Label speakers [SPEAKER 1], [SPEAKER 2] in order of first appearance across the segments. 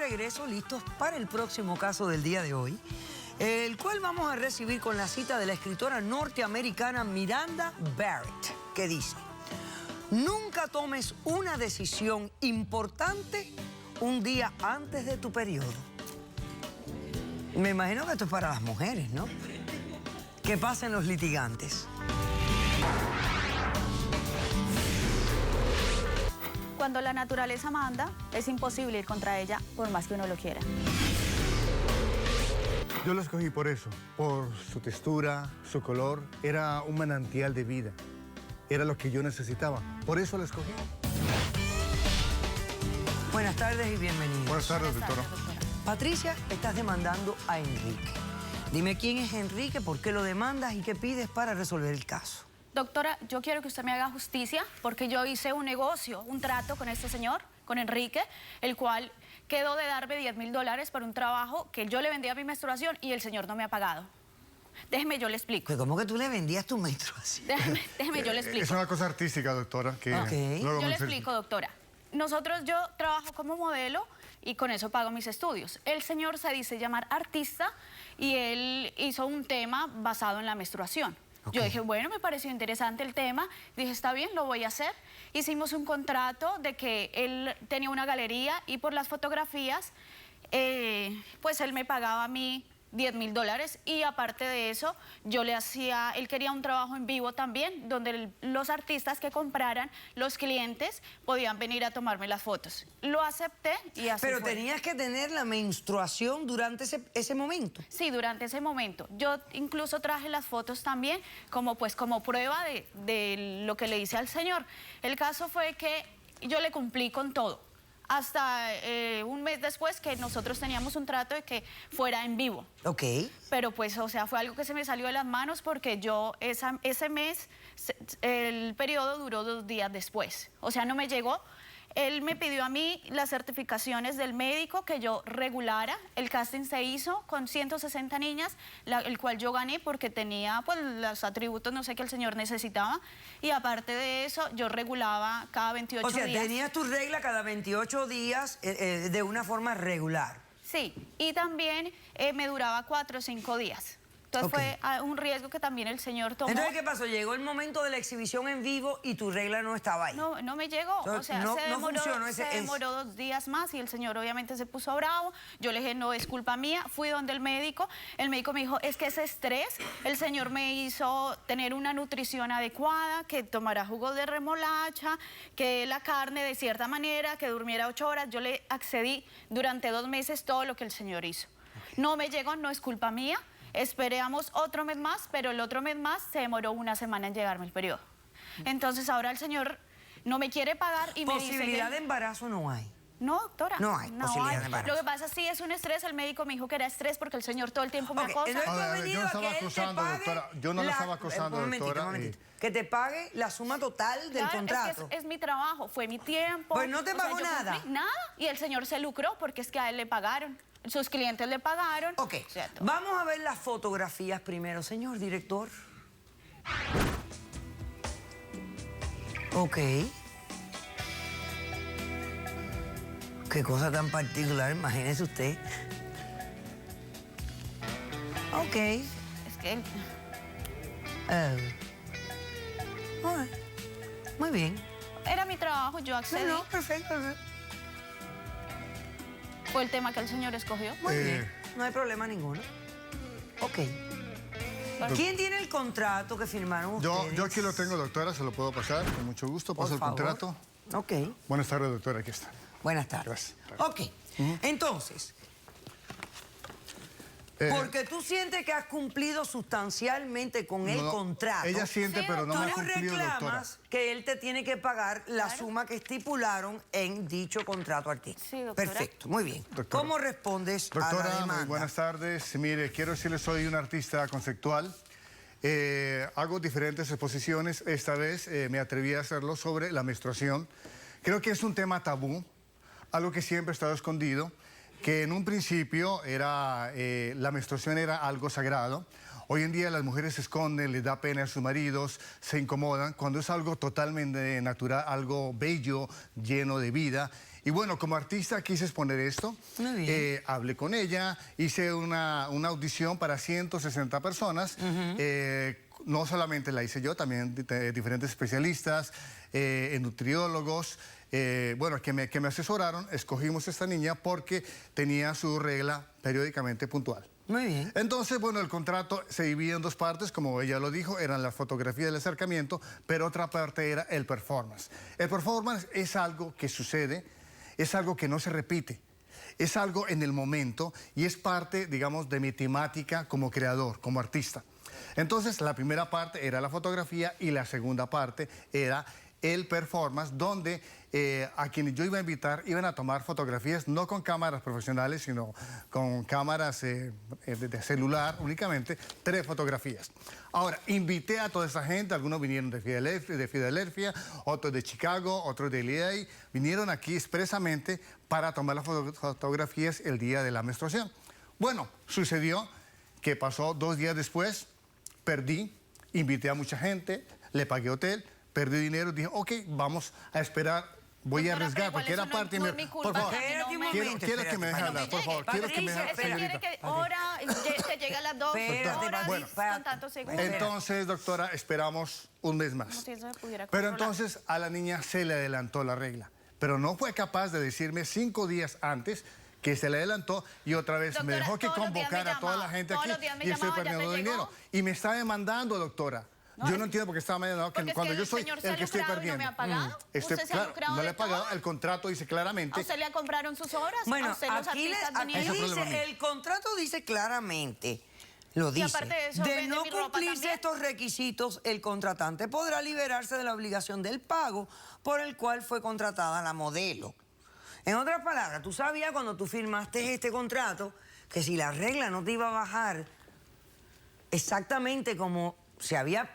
[SPEAKER 1] regreso, listos para el próximo caso del día de hoy, el cual vamos a recibir con la cita de la escritora norteamericana Miranda Barrett, que dice: nunca tomes una decisión importante un día antes de tu periodo. Me imagino que esto es para las mujeres, ¿no? ¿Qué pasa en los litigantes?
[SPEAKER 2] Cuando la naturaleza manda, es imposible ir contra ella por más que uno lo quiera.
[SPEAKER 3] Yo la escogí por eso, por su textura, su color. Era un manantial de vida. Era lo que yo necesitaba. Por eso la escogí.
[SPEAKER 1] Buenas tardes y bienvenidos.
[SPEAKER 3] Buenas tardes, doctora.
[SPEAKER 1] Patricia, estás demandando a Enrique. Dime quién es Enrique, por qué lo demandas y qué pides para resolver el caso.
[SPEAKER 2] Doctora, yo quiero que usted me haga justicia porque yo hice un negocio, un trato con este señor, con Enrique, el cual quedó de darme $10,000 por un trabajo que yo le vendía mi menstruación y el señor no me ha pagado. Déjeme, yo le explico.
[SPEAKER 1] ¿Cómo que tú le vendías tu menstruación?
[SPEAKER 2] Déjeme, yo le explico.
[SPEAKER 3] Es una cosa artística, doctora, que
[SPEAKER 2] Yo le explico, doctora. Yo trabajo como modelo y con eso pago mis estudios. El señor se dice llamar artista y él hizo un tema basado en la menstruación. Yo dije, bueno, me pareció interesante el tema. Dije, está bien, lo voy a hacer. Hicimos un contrato de que él tenía una galería y por las fotografías, pues él me pagaba a mí $10,000 y aparte de eso, él quería un trabajo en vivo también, donde los artistas que compraran, los clientes, podían venir a tomarme las fotos. Lo acepté y así
[SPEAKER 1] Pero
[SPEAKER 2] fue.
[SPEAKER 1] tenías que tener la menstruación durante ese momento.
[SPEAKER 2] Sí, durante ese momento. Yo incluso traje las fotos también como prueba de lo que le hice al señor. El caso fue que yo le cumplí con todo. Hasta un mes después que nosotros teníamos un trato de que fuera en vivo.
[SPEAKER 1] Ok.
[SPEAKER 2] Pero pues, o sea, fue algo que se me salió de las manos porque yo ese mes, el periodo duró 2 días después. O sea, no me llegó. Él me pidió a mí las certificaciones del médico que yo regulara. El casting se hizo con 160 niñas, el cual yo gané porque tenía pues los atributos, no sé, que el señor necesitaba. Y aparte de eso, yo regulaba cada 28 días.
[SPEAKER 1] O sea, tenías tu regla cada 28 días de una forma regular.
[SPEAKER 2] Sí, y también me duraba 4 o 5 días. Entonces fue un riesgo que también el señor tomó.
[SPEAKER 1] Entonces, ¿qué pasó? Llegó el momento de la exhibición en vivo y tu regla no estaba ahí.
[SPEAKER 2] No me llegó. O sea, se demoró 2 días más y el señor obviamente se puso bravo. Yo le dije, no, es culpa mía. Fui donde el médico me dijo, es que ese estrés, el señor me hizo tener una nutrición adecuada, que tomara jugo de remolacha, que la carne de cierta manera, que durmiera 8 horas. Yo le accedí durante 2 meses todo lo que el señor hizo. No me llegó, no es culpa mía. Esperamos otro mes más, pero el otro mes más se demoró 1 semana en llegarme el periodo. Entonces ahora el señor no me quiere pagar y me dice
[SPEAKER 1] ¿Posibilidad de embarazo no hay?
[SPEAKER 2] No, doctora.
[SPEAKER 1] No hay posibilidad de embarazo.
[SPEAKER 2] Lo que pasa sí es un estrés. El médico me dijo que era estrés porque el señor todo el tiempo me acosa.
[SPEAKER 1] Entonces, tú has venido
[SPEAKER 3] yo no
[SPEAKER 1] a que
[SPEAKER 3] estaba
[SPEAKER 1] él te
[SPEAKER 3] acusando,
[SPEAKER 1] pague
[SPEAKER 3] doctora. Yo no la estaba acusando,
[SPEAKER 1] un momentito,
[SPEAKER 3] doctora.
[SPEAKER 1] un momentito. Que te pague la suma total del contrato.
[SPEAKER 2] Es que es mi trabajo, fue mi tiempo.
[SPEAKER 1] Pues no te pagó
[SPEAKER 2] yo
[SPEAKER 1] nada.
[SPEAKER 2] cumplí nada. Y el señor se lucró porque es que a él le pagaron. Sus clientes le pagaron.
[SPEAKER 1] Ok, vamos a ver las fotografías primero, señor director. Ok. Qué cosa tan particular, imagínese usted. Ok.
[SPEAKER 2] Es que...
[SPEAKER 1] Muy bien.
[SPEAKER 2] Era mi trabajo, yo accedí.
[SPEAKER 1] No, perfecto.
[SPEAKER 2] Fue el tema que el señor escogió.
[SPEAKER 1] Muy bien, no hay problema ninguno. Ok. ¿Quién tiene el contrato que firmaron ustedes?
[SPEAKER 3] Yo aquí lo tengo, doctora, se lo puedo pasar, con mucho gusto. Paso el contrato.
[SPEAKER 1] Ok.
[SPEAKER 3] Buenas tardes, doctora, aquí está.
[SPEAKER 1] Buenas tardes.
[SPEAKER 3] Gracias.
[SPEAKER 1] Ok, entonces, porque tú sientes que has cumplido sustancialmente con el contrato.
[SPEAKER 3] Ella siente, pero no me ha cumplido, doctora.
[SPEAKER 1] Tú reclamas que él te tiene que pagar la suma que estipularon en dicho contrato artístico.
[SPEAKER 2] Sí, doctora.
[SPEAKER 1] Perfecto, muy bien.
[SPEAKER 3] Doctora.
[SPEAKER 1] ¿Cómo respondes a la
[SPEAKER 3] Doctora,
[SPEAKER 1] demanda?
[SPEAKER 3] muy buenas tardes. Mire, quiero decirle, soy un artista conceptual. Hago diferentes exposiciones. Esta vez me atreví a hacerlo sobre la menstruación. Creo que es un tema tabú, algo que siempre ha estado escondido, que en un principio era, la menstruación era algo sagrado. Hoy en día las mujeres se esconden, les da pena a sus maridos, se incomodan, cuando es algo totalmente natural, algo bello, lleno de vida. Y bueno, como artista quise exponer esto.
[SPEAKER 1] Muy bien.
[SPEAKER 3] Hablé con ella, hice una audición para 160 personas. No solamente la hice yo, también diferentes especialistas, nutriólogos, bueno, que me asesoraron. Escogimos esta niña porque tenía su regla periódicamente puntual.
[SPEAKER 1] Muy bien.
[SPEAKER 3] Entonces, bueno, el contrato se divide en dos partes, como ella lo dijo, eran la fotografía del acercamiento, pero otra parte era el performance. El performance es algo que sucede, es algo que no se repite, es algo en el momento y es parte, digamos, de mi temática como creador, como artista. Entonces, la primera parte era la fotografía y la segunda parte era el performance, donde a quienes yo iba a invitar iban a tomar fotografías no con cámaras profesionales, sino con cámaras de celular únicamente, 3 fotografías. Ahora, invité a toda esa gente, algunos vinieron de Filadelfia, otros de Chicago, otros de LA, vinieron aquí expresamente para tomar las fotografías el día de la menstruación. Bueno, sucedió que pasó 2 días después, perdí, invité a mucha gente, le pagué hotel, perdí dinero, dije, ok, vamos a esperar, voy a arriesgar, porque era parte...
[SPEAKER 2] No es mi culpa,
[SPEAKER 3] por favor,
[SPEAKER 1] Espérate un momento,
[SPEAKER 3] quiero que me deje hablar, por favor, quiero que me deje
[SPEAKER 2] Eso quiere que hora, que llegue a las 2
[SPEAKER 1] Espérate,
[SPEAKER 2] horas
[SPEAKER 3] bueno,
[SPEAKER 2] con tantos segundos.
[SPEAKER 3] Entonces, doctora, esperamos un mes más.
[SPEAKER 2] Como si eso se pudiera
[SPEAKER 3] Pero
[SPEAKER 2] controlar.
[SPEAKER 3] entonces a la niña se le adelantó la regla, pero no fue capaz de decirme 5 días antes que se le adelantó y otra vez me
[SPEAKER 2] Doctora,
[SPEAKER 3] dejó que
[SPEAKER 2] todos los días me
[SPEAKER 3] convocara a toda la
[SPEAKER 2] llamaba,
[SPEAKER 3] gente
[SPEAKER 2] todos
[SPEAKER 3] aquí
[SPEAKER 2] los días me
[SPEAKER 3] y estoy
[SPEAKER 2] llamaba, ¿ya
[SPEAKER 3] perdiendo
[SPEAKER 2] te llegó?
[SPEAKER 3] dinero. Y me está demandando, doctora.
[SPEAKER 2] No,
[SPEAKER 3] Yo no entiendo por qué está demandando
[SPEAKER 2] Porque es
[SPEAKER 3] cuando
[SPEAKER 2] que
[SPEAKER 3] yo
[SPEAKER 2] el
[SPEAKER 3] soy
[SPEAKER 2] señor se
[SPEAKER 3] el
[SPEAKER 2] ha
[SPEAKER 3] que estoy
[SPEAKER 2] lucrado y no
[SPEAKER 3] perdiendo.
[SPEAKER 2] me ha pagado.
[SPEAKER 3] Este,
[SPEAKER 2] Usted se ha
[SPEAKER 3] claro,
[SPEAKER 2] lucrado
[SPEAKER 3] no le
[SPEAKER 2] de
[SPEAKER 3] he pagado,
[SPEAKER 2] todo.
[SPEAKER 3] el contrato dice claramente.
[SPEAKER 2] ¿A usted le compraron sus horas?
[SPEAKER 1] Bueno,
[SPEAKER 2] ¿A usted los
[SPEAKER 1] aquí
[SPEAKER 2] artistas
[SPEAKER 1] aquí
[SPEAKER 2] vinieron?
[SPEAKER 3] Ese problema mío.
[SPEAKER 1] dice, el contrato dice claramente, lo dice,
[SPEAKER 2] aparte de eso,
[SPEAKER 1] de
[SPEAKER 2] vende
[SPEAKER 1] no
[SPEAKER 2] mi ropa
[SPEAKER 1] cumplirse
[SPEAKER 2] también.
[SPEAKER 1] estos requisitos, el contratante podrá liberarse de la obligación del pago por el cual fue contratada la modelo. En otras palabras, tú sabías cuando tú firmaste este contrato que si la regla no te iba a bajar exactamente como se había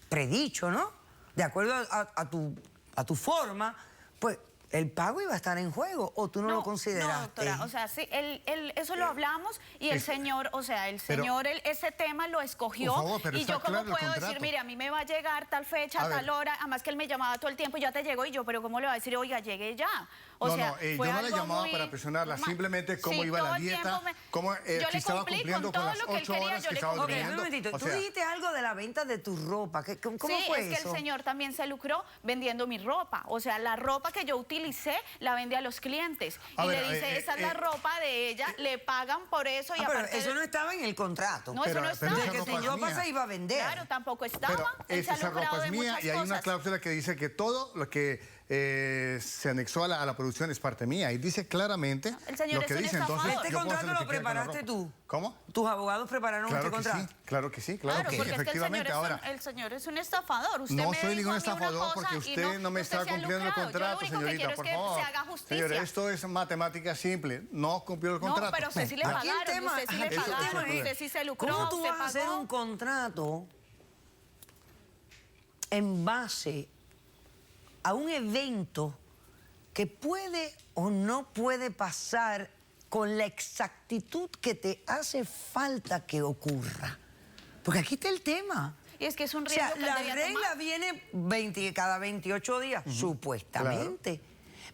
[SPEAKER 1] predicho, ¿no? De acuerdo a tu forma, pues el pago iba a estar en juego, ¿o tú no lo consideraste?
[SPEAKER 2] No, doctora, o sea, sí, eso lo hablamos y el señor, o sea, ese tema lo escogió.
[SPEAKER 3] Por favor, pero
[SPEAKER 2] y
[SPEAKER 3] está
[SPEAKER 2] yo como
[SPEAKER 3] claro el
[SPEAKER 2] puedo
[SPEAKER 3] contrato.
[SPEAKER 2] decir, mire, a mí me va a llegar tal fecha,
[SPEAKER 3] A ver.
[SPEAKER 2] tal hora, además que él me llamaba todo el tiempo, ya te llegó y yo, pero ¿cómo le va a decir, oiga, llegue ya? O
[SPEAKER 3] No,
[SPEAKER 2] sea,
[SPEAKER 3] no,
[SPEAKER 2] fue
[SPEAKER 3] yo no la
[SPEAKER 2] algo
[SPEAKER 3] llamaba
[SPEAKER 2] muy
[SPEAKER 3] para presionarla,
[SPEAKER 2] normal.
[SPEAKER 3] simplemente cómo
[SPEAKER 2] Sí,
[SPEAKER 3] iba
[SPEAKER 2] todo
[SPEAKER 3] la
[SPEAKER 2] el
[SPEAKER 3] dieta,
[SPEAKER 2] tiempo
[SPEAKER 3] cómo
[SPEAKER 2] yo le
[SPEAKER 3] si estaba
[SPEAKER 2] cumplí
[SPEAKER 3] cumpliendo
[SPEAKER 2] con
[SPEAKER 3] con
[SPEAKER 2] todo
[SPEAKER 3] las
[SPEAKER 2] lo que él
[SPEAKER 3] 8
[SPEAKER 2] quería,
[SPEAKER 3] horas
[SPEAKER 2] yo
[SPEAKER 3] que
[SPEAKER 2] le
[SPEAKER 3] estaba
[SPEAKER 2] cumplí.
[SPEAKER 1] Ok, un
[SPEAKER 3] durmiendo.
[SPEAKER 1] momentito,
[SPEAKER 3] O
[SPEAKER 1] tú
[SPEAKER 3] sea,
[SPEAKER 1] dijiste algo de la venta de tu ropa, ¿cómo
[SPEAKER 2] Sí,
[SPEAKER 1] fue
[SPEAKER 2] es que
[SPEAKER 1] eso?
[SPEAKER 2] el señor también se lucró vendiendo mi ropa. O sea, la ropa que yo utilicé la vende a los clientes.
[SPEAKER 3] A
[SPEAKER 2] Y
[SPEAKER 3] ver,
[SPEAKER 2] le dice, esa es la ropa de ella, le pagan por eso y
[SPEAKER 1] pero
[SPEAKER 2] aparte...
[SPEAKER 1] eso no estaba en el contrato.
[SPEAKER 2] No, eso no
[SPEAKER 3] pero
[SPEAKER 2] estaba.
[SPEAKER 3] esa
[SPEAKER 1] De que
[SPEAKER 3] ropa
[SPEAKER 1] si
[SPEAKER 3] es
[SPEAKER 1] yo
[SPEAKER 3] mía.
[SPEAKER 1] pasa iba a vender.
[SPEAKER 2] Claro, tampoco estaba.
[SPEAKER 3] Pero
[SPEAKER 2] Él se ha
[SPEAKER 3] esa
[SPEAKER 2] lucrado
[SPEAKER 3] ropa
[SPEAKER 2] de
[SPEAKER 3] es mía
[SPEAKER 2] muchas
[SPEAKER 3] y hay una
[SPEAKER 2] cosas.
[SPEAKER 3] cláusula que dice que todo lo que se anexó a la producción es parte mía. Y dice claramente
[SPEAKER 2] El señor
[SPEAKER 3] lo
[SPEAKER 2] es
[SPEAKER 3] que
[SPEAKER 2] un
[SPEAKER 3] dice.
[SPEAKER 2] estafador.
[SPEAKER 3] Entonces,
[SPEAKER 1] ¿Este
[SPEAKER 3] yo puedo hacer
[SPEAKER 1] contrato lo
[SPEAKER 3] que quiera con la
[SPEAKER 1] preparaste
[SPEAKER 3] ropa.
[SPEAKER 1] tú?
[SPEAKER 3] ¿Cómo?
[SPEAKER 1] ¿Tus abogados prepararon
[SPEAKER 3] Claro
[SPEAKER 1] este
[SPEAKER 3] que
[SPEAKER 1] contrato?
[SPEAKER 3] sí, claro que sí, claro
[SPEAKER 2] Claro,
[SPEAKER 3] que sí,
[SPEAKER 2] porque es que
[SPEAKER 3] efectivamente. Ahora,
[SPEAKER 2] el señor es un estafador. Usted
[SPEAKER 3] no
[SPEAKER 2] me
[SPEAKER 3] soy
[SPEAKER 2] dijo
[SPEAKER 3] ningún
[SPEAKER 2] a mí una
[SPEAKER 3] estafador
[SPEAKER 2] cosa
[SPEAKER 3] porque
[SPEAKER 2] y
[SPEAKER 3] usted no me
[SPEAKER 2] usted
[SPEAKER 3] está
[SPEAKER 2] se ha
[SPEAKER 3] cumpliendo el
[SPEAKER 2] lucrado.
[SPEAKER 3] contrato,
[SPEAKER 2] Yo lo único que
[SPEAKER 3] señorita,
[SPEAKER 2] quiero
[SPEAKER 3] por
[SPEAKER 2] es que
[SPEAKER 3] favor.
[SPEAKER 2] se haga justicia.
[SPEAKER 3] Señor, esto es matemática simple. No cumplió el contrato.
[SPEAKER 2] No, pero usted sí le
[SPEAKER 1] Aquí el
[SPEAKER 2] pagaron,
[SPEAKER 1] tema-
[SPEAKER 2] usted sí le
[SPEAKER 1] aquí el tema
[SPEAKER 2] pagaron,
[SPEAKER 1] es,
[SPEAKER 2] usted sí se lucró,
[SPEAKER 1] ¿cómo tú
[SPEAKER 2] usted
[SPEAKER 1] vas a hacer
[SPEAKER 2] pagó?
[SPEAKER 1] un contrato en base a un evento que puede o no puede pasar con la exactitud que te hace falta que ocurra? Porque aquí está el tema.
[SPEAKER 2] Y es que es un
[SPEAKER 1] O
[SPEAKER 2] riesgo
[SPEAKER 1] sea,
[SPEAKER 2] que él
[SPEAKER 1] la
[SPEAKER 2] debía
[SPEAKER 1] regla
[SPEAKER 2] tomar.
[SPEAKER 1] viene cada 28 días, supuestamente.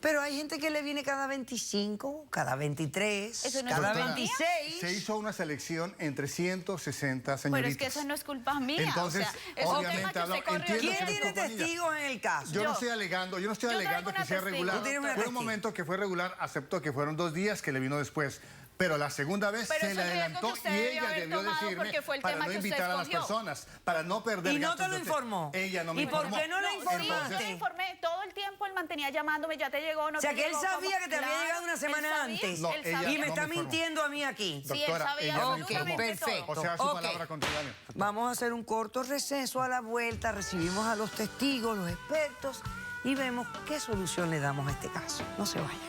[SPEAKER 1] Pero hay gente que le viene cada 25, cada 23,
[SPEAKER 2] Eso no es
[SPEAKER 1] cada
[SPEAKER 2] culpa mía.
[SPEAKER 1] 26.
[SPEAKER 3] Se hizo una selección entre 160 señoritas.
[SPEAKER 2] Pero es que eso no es culpa mía.
[SPEAKER 3] Entonces,
[SPEAKER 2] o sea, es un
[SPEAKER 3] obviamente,
[SPEAKER 2] tema que usted corrió.
[SPEAKER 3] entiendo
[SPEAKER 1] ¿Quién
[SPEAKER 3] que no es
[SPEAKER 1] tiene
[SPEAKER 3] culpa mía.
[SPEAKER 1] testigos en el caso?
[SPEAKER 3] Yo no
[SPEAKER 2] Yo.
[SPEAKER 3] estoy alegando, yo no estoy
[SPEAKER 2] Yo
[SPEAKER 3] alegando
[SPEAKER 2] traigo
[SPEAKER 3] que sea
[SPEAKER 2] una
[SPEAKER 3] regular.
[SPEAKER 2] testigo. Tú tienes
[SPEAKER 1] una
[SPEAKER 3] Fue un
[SPEAKER 1] testigo.
[SPEAKER 3] momento que fue regular, aceptó que fueron 2 días que le vino después. Pero la segunda vez
[SPEAKER 2] Pero
[SPEAKER 3] se
[SPEAKER 2] es
[SPEAKER 3] le
[SPEAKER 2] un riesgo
[SPEAKER 3] adelantó
[SPEAKER 2] que usted
[SPEAKER 3] y
[SPEAKER 2] debió
[SPEAKER 3] ella
[SPEAKER 2] haber
[SPEAKER 3] debió
[SPEAKER 2] tomado
[SPEAKER 3] decirme
[SPEAKER 2] porque fue el
[SPEAKER 3] para
[SPEAKER 2] tema
[SPEAKER 3] no
[SPEAKER 2] que usted
[SPEAKER 3] invitar a las
[SPEAKER 2] escogió.
[SPEAKER 3] personas, para no perder
[SPEAKER 1] ¿Y no
[SPEAKER 3] gastos
[SPEAKER 1] te lo
[SPEAKER 3] de hotel.
[SPEAKER 1] informó?
[SPEAKER 3] Ella no me
[SPEAKER 1] ¿Y por
[SPEAKER 3] informó.
[SPEAKER 1] qué no le
[SPEAKER 2] Sí,
[SPEAKER 1] informaste?
[SPEAKER 2] yo le informé. Todo el tiempo él mantenía llamándome, ya te llegó, no
[SPEAKER 1] O sea,
[SPEAKER 2] te
[SPEAKER 1] que él
[SPEAKER 2] llegó,
[SPEAKER 1] sabía
[SPEAKER 2] ¿cómo?
[SPEAKER 1] que te había
[SPEAKER 2] Claro,
[SPEAKER 1] llegado una
[SPEAKER 2] él
[SPEAKER 1] semana
[SPEAKER 2] sabía,
[SPEAKER 1] antes.
[SPEAKER 3] No,
[SPEAKER 2] él
[SPEAKER 3] ella
[SPEAKER 2] sabía.
[SPEAKER 1] Y me
[SPEAKER 3] no
[SPEAKER 1] está
[SPEAKER 3] me informó.
[SPEAKER 1] mintiendo a mí aquí.
[SPEAKER 2] Sí, él
[SPEAKER 3] Doctora,
[SPEAKER 2] sabía
[SPEAKER 3] ella no me
[SPEAKER 2] absolutamente
[SPEAKER 3] informó.
[SPEAKER 2] todo.
[SPEAKER 1] perfecto.
[SPEAKER 3] O sea, su
[SPEAKER 1] Ok.
[SPEAKER 3] palabra contra la mía.
[SPEAKER 1] Vamos a hacer un corto receso a la vuelta, recibimos a los testigos, los expertos y vemos qué solución le damos a este caso. No se vayan.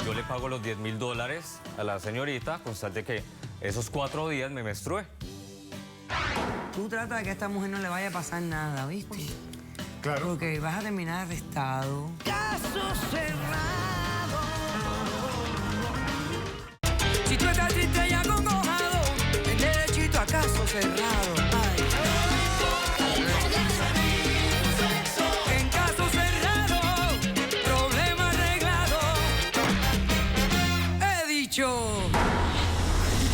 [SPEAKER 4] Yo le pago los $10.000 a la señorita, constante que esos 4 días me menstrué.
[SPEAKER 1] Tú trata de que a esta mujer no le vaya a pasar nada, ¿viste?
[SPEAKER 3] Claro.
[SPEAKER 1] Porque vas a terminar arrestado. Caso cerrado. estás triste y acongojado, en derechito a caso cerrado. Ay. En caso cerrado, problema arreglado. He dicho.